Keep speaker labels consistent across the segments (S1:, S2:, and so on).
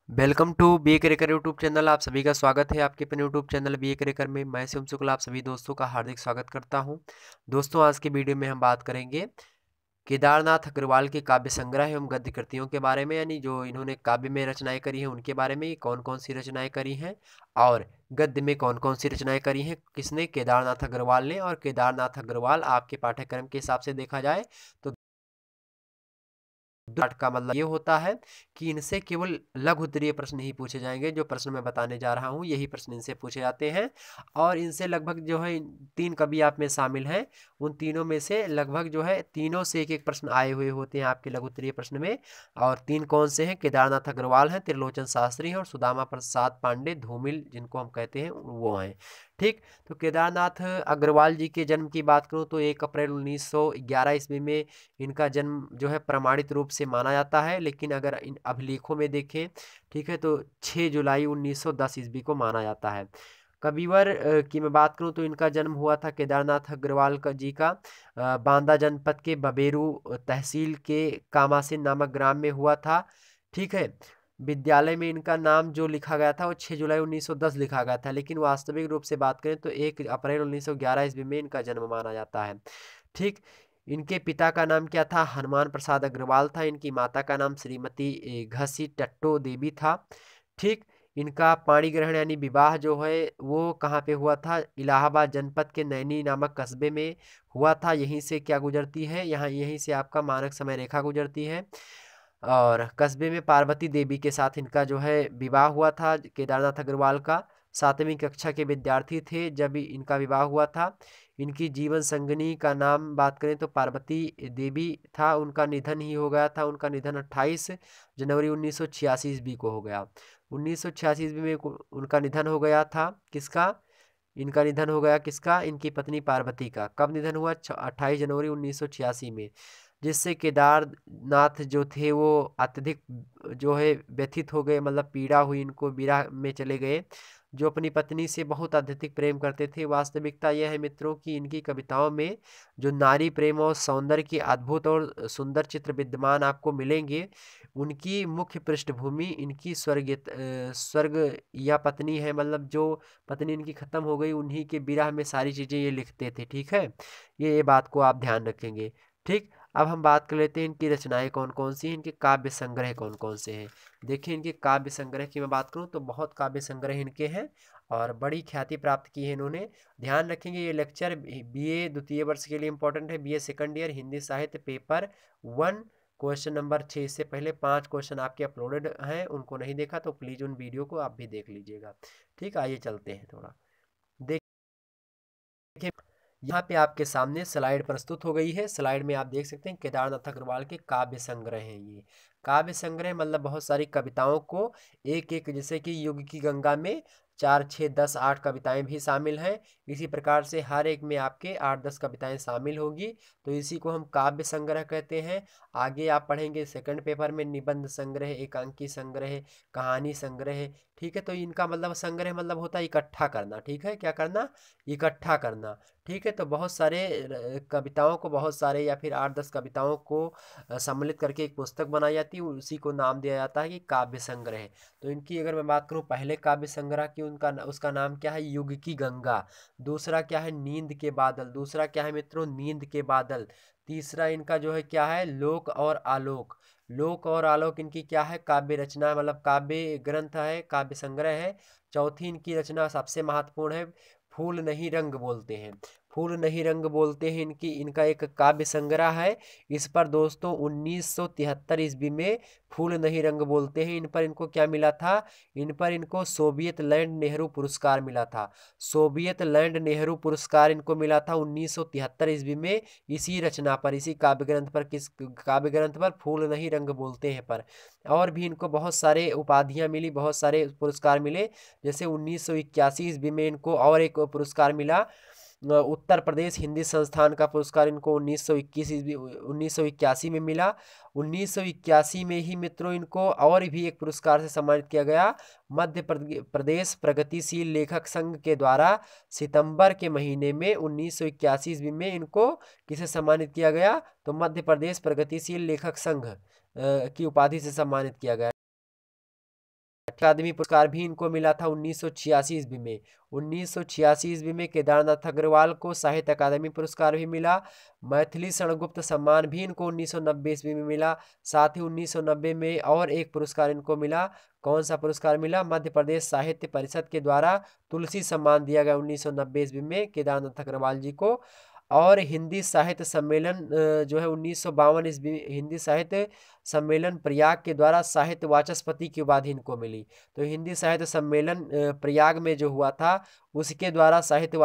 S1: Welcome to B A career YouTube channel. आप सभी का स्वागत है आपके अपने YouTube channel B A career में। मैं शिवम शुक्ला आप सभी दोस्तों का हार्दिक स्वागत करता हूं। दोस्तों, आज के वीडियो में हम बात करेंगे केदारनाथ अग्रवाल के काव्य संग्रह एवं गद्य कृतियों के बारे में, यानी जो इन्होंने काव्य में रचनाएं करी हैं उनके बारे में, कौन कौन सी रचनाएं करी हैं और गद्य में कौन कौन सी रचनाएं करी हैं, किसने, केदारनाथ अग्रवाल ने। और केदारनाथ अग्रवाल आपके पाठ्यक्रम के हिसाब से देखा जाए तो पाठ का मतलब ये होता है कि इनसे केवल लघु उत्तरीय प्रश्न ही पूछे जाएंगे। जो प्रश्न मैं बताने जा रहा हूँ यही प्रश्न इनसे पूछे जाते हैं और इनसे लगभग जो है 3 कवि आप में शामिल हैं, उन तीनों में से लगभग जो है तीनों से एक एक प्रश्न आए हुए होते हैं आपके लघु उत्तरीय प्रश्न में। और 3 कौन से हैं? केदारनाथ अग्रवाल हैं, त्रिलोचन शास्त्री हैं और सुदामा प्रसाद पांडे धूमिल जिनको हम कहते हैं वो हैं। ठीक, तो केदारनाथ अग्रवाल जी के जन्म की बात करूं तो 1 अप्रैल 1911 ईस्वी में इनका जन्म जो है प्रमाणित रूप से माना जाता है, लेकिन अगर इन अभिलेखों में देखें, ठीक है, तो 6 जुलाई 1910 ईस्वी को माना जाता है। कविवर की मैं बात करूं तो इनका जन्म हुआ था केदारनाथ अग्रवाल जी का बांदा जनपद के बबेरू तहसील के कामासिन नामक ग्राम में हुआ था। ठीक है, विद्यालय में इनका नाम जो लिखा गया था वो 6 जुलाई 1910 लिखा गया था, लेकिन वास्तविक रूप से बात करें तो 1 अप्रैल 1911 ईस्वी में इनका जन्म माना जाता है। ठीक, इनके पिता का नाम क्या था? हनुमान प्रसाद अग्रवाल था। इनकी माता का नाम श्रीमती घसी टट्टो देवी था। ठीक, इनका पाणी ग्रहण यानी विवाह जो है वो कहाँ पे हुआ था? इलाहाबाद जनपद के नैनी नामक कस्बे में हुआ था। यहीं से क्या गुजरती है? यहाँ यहीं से आपका मानक समय रेखा गुजरती है और कस्बे में पार्वती देवी के साथ इनका जो है विवाह हुआ था। केदारनाथ अग्रवाल का 7वीं कक्षा के विद्यार्थी थे जब इनका विवाह हुआ था। इनकी जीवन संगिनी का नाम बात करें तो पार्वती देवी था। उनका निधन ही हो गया था। उनका निधन 28 जनवरी 1986 ईस्वी को हो गया। 1986 ईस्वी में उनका निधन हो गया था। किसका? इनका निधन हो गया किसका? इनकी पत्नी पार्वती का। कब निधन हुआ? 28 जनवरी 1986 में, जिससे केदारनाथ जो थे वो अत्यधिक जो है व्यथित हो गए, मतलब पीड़ा हुई इनको, विरह में चले गए, जो अपनी पत्नी से बहुत अत्यधिक प्रेम करते थे। वास्तविकता यह है मित्रों कि इनकी कविताओं में जो नारी प्रेम और सौंदर्य के अद्भुत और सुंदर चित्र विद्यमान आपको मिलेंगे, उनकी मुख्य पृष्ठभूमि इनकी स्वर्ग या पत्नी है, मतलब जो पत्नी इनकी खत्म हो गई उन्हीं के विरह में सारी चीज़ें ये लिखते थे। ठीक है, ये बात को आप ध्यान रखेंगे। ठीक, अब हम बात कर लेते हैं इनकी रचनाएं कौन कौन सी हैं, इनके काव्य संग्रह कौन कौन से हैं। देखिए, इनके काव्य संग्रह की मैं बात करूं तो बहुत काव्य संग्रह इनके हैं और बड़ी ख्याति प्राप्त की है इन्होंने। ध्यान रखेंगे ये लेक्चर बीए द्वितीय वर्ष के लिए इंपॉर्टेंट है। बीए सेकंड ईयर हिंदी साहित्य पेपर 1 क्वेश्चन नंबर 6 से पहले 5 क्वेश्चन आपके अपलोडेड हैं, उनको नहीं देखा तो प्लीज़ उन वीडियो को आप भी देख लीजिएगा। ठीक, आइए चलते हैं थोड़ा। देखिए, यहाँ पे आपके सामने स्लाइड प्रस्तुत हो गई है। स्लाइड में आप देख सकते हैं केदारनाथ अग्रवाल के काव्य संग्रह हैं ये। काव्य संग्रह मतलब बहुत सारी कविताओं को एक एक, जैसे कि युग की गंगा में 4, 6, 10, 8 कविताएं भी शामिल हैं, इसी प्रकार से हर एक में आपके 8-10 कविताएं शामिल होगी, तो इसी को हम काव्य संग्रह कहते हैं। आगे आप पढ़ेंगे सेकंड पेपर में निबंध संग्रह, एकांकी संग्रह, कहानी संग्रह। ठीक है, तो इनका मतलब संग्रह मतलब होता है इकट्ठा करना। ठीक है, क्या करना? इकट्ठा करना। ठीक है, तो बहुत सारे कविताओं को, बहुत सारे या फिर 8-10 कविताओं को सम्मिलित करके एक पुस्तक बनाई जाती है, उसी को नाम दिया जाता है कि काव्य संग्रह। तो इनकी अगर मैं बात करूं पहले काव्य संग्रह की, उसका नाम क्या है? युग की गंगा। दूसरा क्या है? नींद के बादल। दूसरा क्या है मित्रों? नींद के बादल। तीसरा इनका जो है क्या है? लोक और आलोक। लोक और आलोक इनकी क्या है? काव्य रचना, मतलब काव्य ग्रंथ है, काव्य संग्रह है। चौथी इनकी रचना सबसे महत्वपूर्ण है, फूल नहीं रंग बोलते हैं। फूल नहीं रंग बोलते हैं इनका एक काव्य संग्रह है। इस पर दोस्तों 1973 ईस्वी में फूल नहीं रंग बोलते हैं, इन पर इनको क्या मिला था? इन पर इनको सोवियत लैंड नेहरू पुरस्कार मिला था। सोवियत लैंड नेहरू पुरस्कार इनको मिला था 1973 ईस्वी में, इसी रचना पर, इसी काव्य ग्रंथ पर। किस काव्य ग्रंथ पर? फूल नहीं रंग बोलते हैं पर। और भी इनको बहुत सारे उपाधियां मिली, बहुत सारे पुरस्कार मिले। जैसे 1981 ईस्वी में इनको और एक पुरस्कार मिला, उत्तर प्रदेश हिंदी संस्थान का पुरस्कार इनको 1981 में मिला। 1981 में ही मित्रों इनको और भी एक पुरस्कार से सम्मानित किया गया, मध्य प्रदेश प्रगतिशील लेखक संघ के द्वारा सितंबर के महीने में 1981 ईस्वी में इनको किसे सम्मानित किया गया? तो मध्य प्रदेश प्रगतिशील लेखक संघ की उपाधि से सम्मानित किया गया। अकादमी पुरस्कार भी इनको मिला था 1986 ईस्वी में। 1986 ईस्वी में केदारनाथ अग्रवाल को साहित्य अकादमी पुरस्कार भी मिला। मैथिली शरणगुप्त सम्मान भी इनको 1990 ईस्वी में मिला। साथ ही 1990 में और एक पुरस्कार इनको मिला। कौन सा पुरस्कार मिला? मध्य प्रदेश साहित्य परिषद के द्वारा तुलसी सम्मान दिया गया 1990 ईस्वी में केदारनाथ अग्रवाल जी को। और हिंदी साहित्य सम्मेलन जो है 1952 ईस्वी हिंदी साहित्य सम्मेलन प्रयाग के द्वारा साहित्य वाचस्पति की उपाधि इनको मिली। तो हिंदी साहित्य सम्मेलन प्रयाग में जो हुआ था उसके द्वारा साहित्य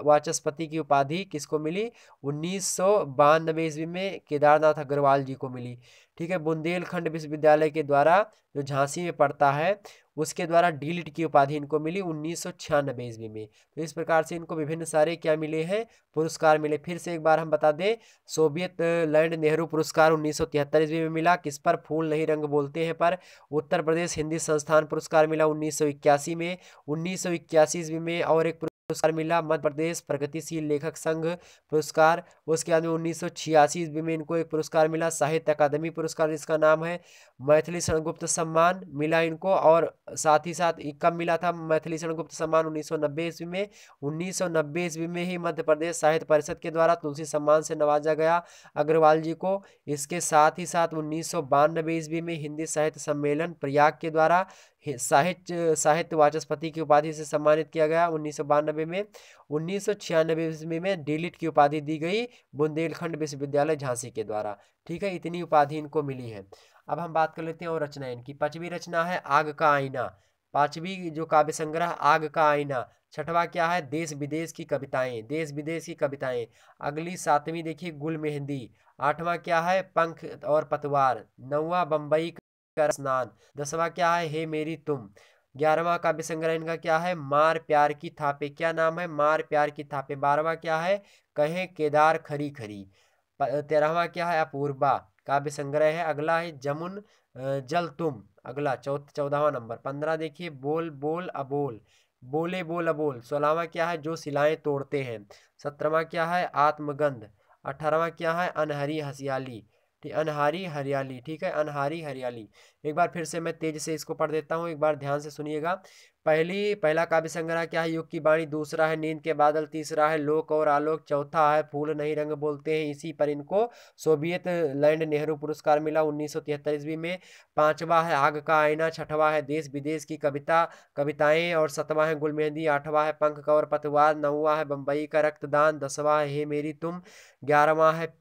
S1: वाचस्पति की उपाधि किसको मिली? 1992 ईस्वी में केदारनाथ अग्रवाल जी को मिली। ठीक है। बुंदेलखंड विश्वविद्यालय के द्वारा जो झांसी में पड़ता है उसके द्वारा डीलिट की उपाधि इनको मिली 1996 ईस्वी में। तो इस प्रकार से इनको विभिन्न सारे क्या मिले हैं? पुरस्कार मिले। फिर से एक बार हम बता दें, सोवियत लैंड नेहरू पुरस्कार 1973 ईस्वी में मिला। किस पर? फूल नहीं रंग बोलते हैं पर। उत्तर प्रदेश हिंदी संस्थान पुरस्कार मिला 1981 में। 1981 ईस्वी में और एक पुरस्कार मिला मध्य प्रदेश प्रगतिशील लेखक संघ पुरस्कार। उसके बाद में 1986 ईस्वी में इनको एक पुरस्कार मिला साहित्य अकादमी पुरस्कार, जिसका नाम है मैथिली शरणगुप्त सम्मान मिला इनको। और साथ ही साथ कब मिला था मैथिली शरणगुप्त सम्मान? 1990 ईस्वी में। 1990 ईस्वी में ही मध्य प्रदेश साहित्य परिषद के द्वारा तुलसी सम्मान से नवाजा गया अग्रवाल जी को। इसके साथ ही साथ 1992 ईस्वी में हिंदी साहित्य सम्मेलन प्रयाग के द्वारा साहित्य वाचस्पति की उपाधि से सम्मानित किया गया 1992 में। 1996 ईस्वी में डीलिट की उपाधि दी गई बुंदेलखंड विश्वविद्यालय झांसी के द्वारा। ठीक है, इतनी उपाधि इनको मिली है। अब हम बात कर लेते हैं और रचना इनकी। पांचवी रचना है आग का आईना। पांचवी जो काव्य संग्रह आग का आईना। छठवा क्या है? देश विदेश की कविताएं। देश विदेश की कविताएं। अगली सातवीं देखिए गुल मेहंदी। आठवां क्या है? पंख और पतवार। नौवां बंबई का स्नान। 10वां क्या है? हे मेरी तुम। 11वां काव्य संग्रह इनका क्या है? मार प्यार की थापे। क्या नाम है? मार प्यार की थापे। 12वां क्या है? कहें केदार खरी खरी। 13वां क्या है? अपूर्वा काव्य संग्रह है। अगला है जमुन जल तुम। अगला 14वां नंबर। 15 देखिए बोल बोल अबोल। बोले बोल अबोल। 16वां क्या है? जो सिलाएं तोड़ते हैं। 17वां क्या है? आत्मगंध। 18वां क्या है? अनहरी हसियाली। ठीक, अनहारी हरियाली। ठीक है, अनहारी हरियाली। एक बार फिर से मैं तेज से इसको पढ़ देता हूँ, एक बार ध्यान से सुनिएगा। पहला काव्य संग्रह क्या है? युग की वाणी। दूसरा है नींद के बादल। तीसरा है लोक और आलोक। चौथा है फूल नहीं रंग बोलते हैं। इसी पर इनको सोवियत लैंड नेहरू पुरस्कार मिला 1973 ईस्वी में। 5वां है आग का आईना। 6वां है देश विदेश की कविताएं। और 7वां है गुल मेहंदी। 8वां है पंख और पतवार। 9वां है बंबई का रक्तदान। 10वां है हे मेरी तुम। 11वां है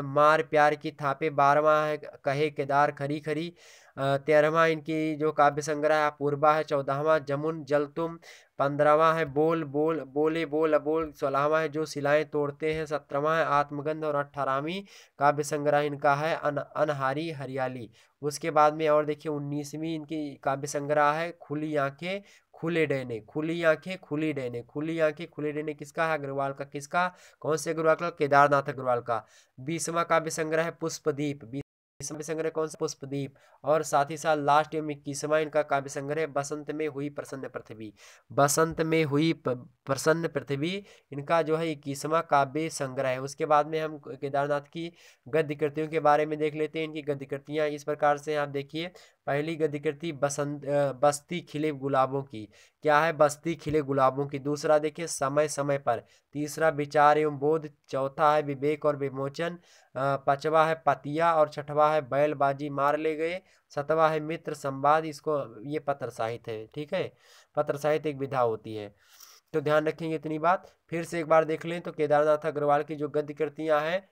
S1: मार प्यार की थापे। 12वां है कहे केदार खरी खरी। 13वां इनकी जो काव्य संग्रह है अपूर्वा है। 14वां जमुन जल तुम। 15वां है बोल बोल बोले बोल अबोल। 16वां है जो सिलाएं तोड़ते हैं। 17वां है आत्मगंध। और 18वीं काव्य संग्रह इनका है अनहारी हरियाली। उसके बाद में और देखिए 19वीं इनकी काव्य संग्रह है खुली आंखें खुले डैने। खुली आंखें खुली डैने। खुली आंखें खुले डैने किसका है? अग्रवाल का। किसका? कौन से अग्रवाल का? केदारनाथ अग्रवाल का। 20वां काव्य संग्रह है पुष्पदीप। 20वां काव्य संग्रह कौन सा? पुष्पदीप। और साथ ही साथ लास्ट में 21वां इनका काव्य संग्रह बसंत में हुई प्रसन्न पृथ्वी। बसंत में हुई प्रसन्न पृथ्वी इनका जो है 21वां काव्य संग्रह है। उसके बाद में हम केदारनाथ की गद्य कृतियों के बारे में देख लेते हैं। इनकी गद्य कृतियां इस प्रकार से आप देखिए। पहली गद्य कृति बस्ती खिले गुलाबों की। क्या है? बस्ती खिले गुलाबों की। दूसरा देखिए समय समय पर। तीसरा विचार एवं बोध। चौथा है विवेक और विमोचन। 5वां है पतिया। और 6वां है बैलबाजी मार ले गए। 7वां है मित्र संवाद। इसको ये पत्र साहित्य है। ठीक है, पत्र साहित्य एक विधा होती है, तो ध्यान रखेंगे इतनी बात। फिर से एक बार देख लें तो केदारनाथ अग्रवाल की जो गद्य कृतियां हैं,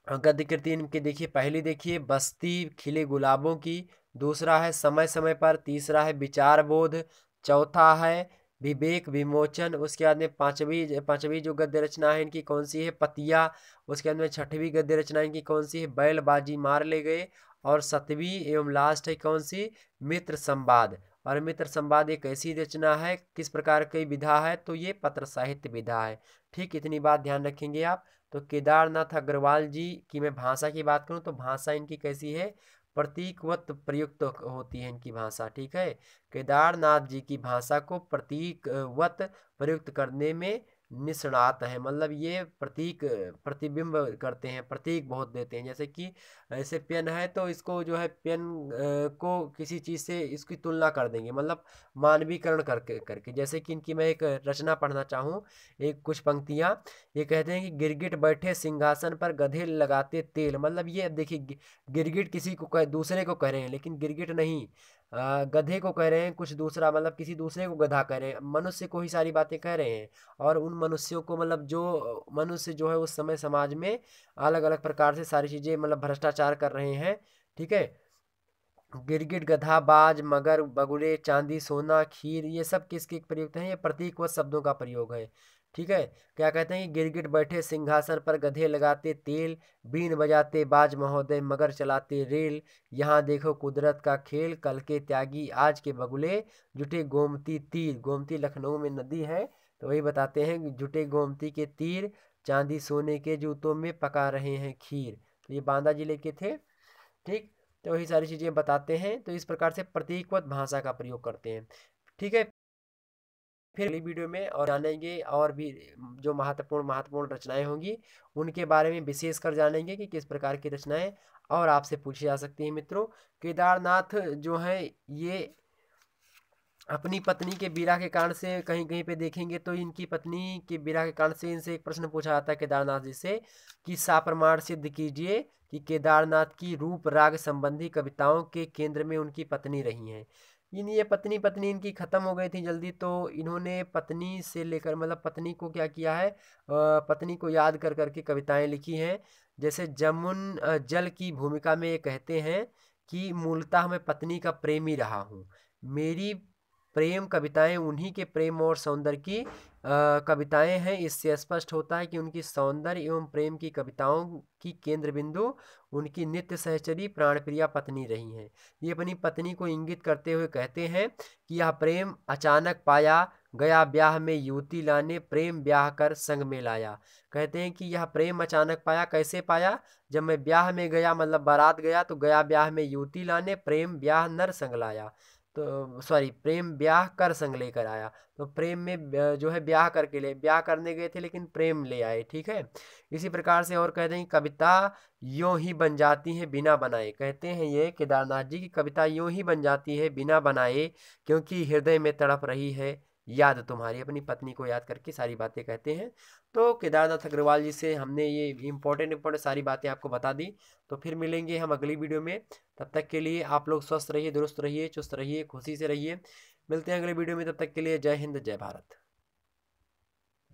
S1: गद्य कृति इनकी देखिए। पहली देखिए बस्ती खिले गुलाबों की। दूसरा है समय समय पर। तीसरा है विचार बोध। चौथा है विवेक विमोचन। उसके बाद में पांचवी जो गद्य रचना है इनकी कौन सी है? पतिया। उसके बाद में 6वीं गद्य रचना इनकी कौन सी है? बैलबाजी मार ले गए। और 7वीं एवं लास्ट है कौन सी? मित्र संवाद। और मित्र संवाद एक ऐसी रचना है, किस प्रकार की विधा है? तो ये पत्र साहित्य विधा है। ठीक, इतनी बात ध्यान रखेंगे आप। तो केदारनाथ अग्रवाल जी की मैं भाषा की बात करूं तो भाषा इनकी कैसी है? प्रतीकवत प्रयुक्त होती है इनकी भाषा। ठीक है, केदारनाथ जी की भाषा को प्रतीकवत प्रयुक्त करने में निष्णात हैं, मतलब ये प्रतीक प्रतिबिंब करते हैं, प्रतीक बहुत देते हैं। जैसे कि ऐसे पेन है तो इसको जो है पेन को किसी चीज़ से इसकी तुलना कर देंगे, मतलब मानवीकरण करके करके। जैसे कि इनकी मैं एक रचना पढ़ना चाहूँ, एक कुछ पंक्तियाँ। ये कहते हैं कि गिरगिट बैठे सिंहासन पर गधे लगाते तेल, मतलब ये देखिए गिरगिट किसी को दूसरे को कह रहे हैं, लेकिन गिरगिट नहीं, गधे को कह रहे हैं, कुछ दूसरा मतलब किसी दूसरे को गधा कह रहे हैं, मनुष्य को ही सारी बातें कह रहे हैं। और उन मनुष्यों को मतलब जो मनुष्य जो है उस समय समाज में अलग अलग प्रकार से सारी चीज़ें मतलब भ्रष्टाचार कर रहे हैं, ठीक है। गिरगिट गधा बाज मगर बगुले चांदी सोना खीर, ये सब किसके प्रयुक्त हैं, ये प्रतीक व शब्दों का प्रयोग है, ठीक है। क्या कहते हैं कि गिरगिट बैठे सिंहासन पर गधे लगाते तेल, बीन बजाते बाज महोदय मगर चलाते रेल, यहाँ देखो कुदरत का खेल, कल के त्यागी आज के बगुले, जुटे गोमती तीर। गोमती लखनऊ में नदी है, तो वही बताते हैं कि जुटे गोमती के तीर, चांदी सोने के जूतों में पका रहे हैं खीर। तो ये बांदा जिले के थे, ठीक। तो वही सारी चीज़ें बताते हैं। तो इस प्रकार से प्रतीकवत भाषा का प्रयोग करते हैं, ठीक है। फिर अगली वीडियो में और जानेंगे और भी जो महत्वपूर्ण महत्वपूर्ण रचनाएं होंगी उनके बारे में विशेष कर जानेंगे कि किस प्रकार की रचनाएं और आपसे पूछी जा सकती हैं। मित्रों, केदारनाथ जो है ये अपनी पत्नी के विरह के कारण से कहीं कहीं पे देखेंगे तो इनकी पत्नी के विरह के कारण से इनसे एक प्रश्न पूछा जाता है केदारनाथ जी से कि साप्रमाण सिद्ध कीजिए कि केदारनाथ की रूप राग संबंधी कविताओं के केंद्र में उनकी पत्नी रही हैं। ये पत्नी पत्नी इनकी खत्म हो गई थी जल्दी, तो इन्होंने पत्नी से लेकर मतलब पत्नी को क्या किया है, पत्नी को याद कर करके कविताएं लिखी हैं। जैसे जमुन जल की भूमिका में ये कहते हैं कि मूलतः मैं पत्नी का प्रेमी रहा हूँ, मेरी प्रेम कविताएं उन्हीं के प्रेम और सौंदर्य की कविताएं हैं। इससे स्पष्ट होता है कि उनकी सौंदर्य एवं प्रेम की कविताओं की केंद्र बिंदु उनकी नित्य सहचरी प्राणप्रिया पत्नी रही हैं। ये अपनी पत्नी को इंगित करते हुए कहते हैं कि यह प्रेम अचानक पाया गया ब्याह में युवती लाने, प्रेम ब्याह कर संग में लाया। कहते हैं कि यह प्रेम अचानक पाया, कैसे पाया, जब मैं ब्याह में गया मतलब बारात गया तो गया ब्याह में युवती लाने, प्रेम ब्याह नर संग लाया। तो सॉरी, प्रेम ब्याह कर संग लेकर आया। तो प्रेम में जो है ब्याह करके ले, ब्याह करने गए थे लेकिन प्रेम ले आए, ठीक है। इसी प्रकार से और कहते हैं कि कविता यूं ही बन जाती है बिना बनाए। कहते हैं ये केदारनाथ जी की कविता यूं ही बन जाती है बिना बनाए, क्योंकि हृदय में तड़प रही है याद तुम्हारी। अपनी पत्नी को याद करके सारी बातें कहते हैं। तो केदारनाथ अग्रवाल जी से हमने ये इंपॉर्टेंट सारी बातें आपको बता दी। तो फिर मिलेंगे हम अगली वीडियो में। तब तक के लिए आप लोग स्वस्थ रहिए, दुरुस्त रहिए, चुस्त रहिए, खुशी से रहिए। मिलते हैं अगले वीडियो में, तब तक के लिए जय हिंद जय भारत।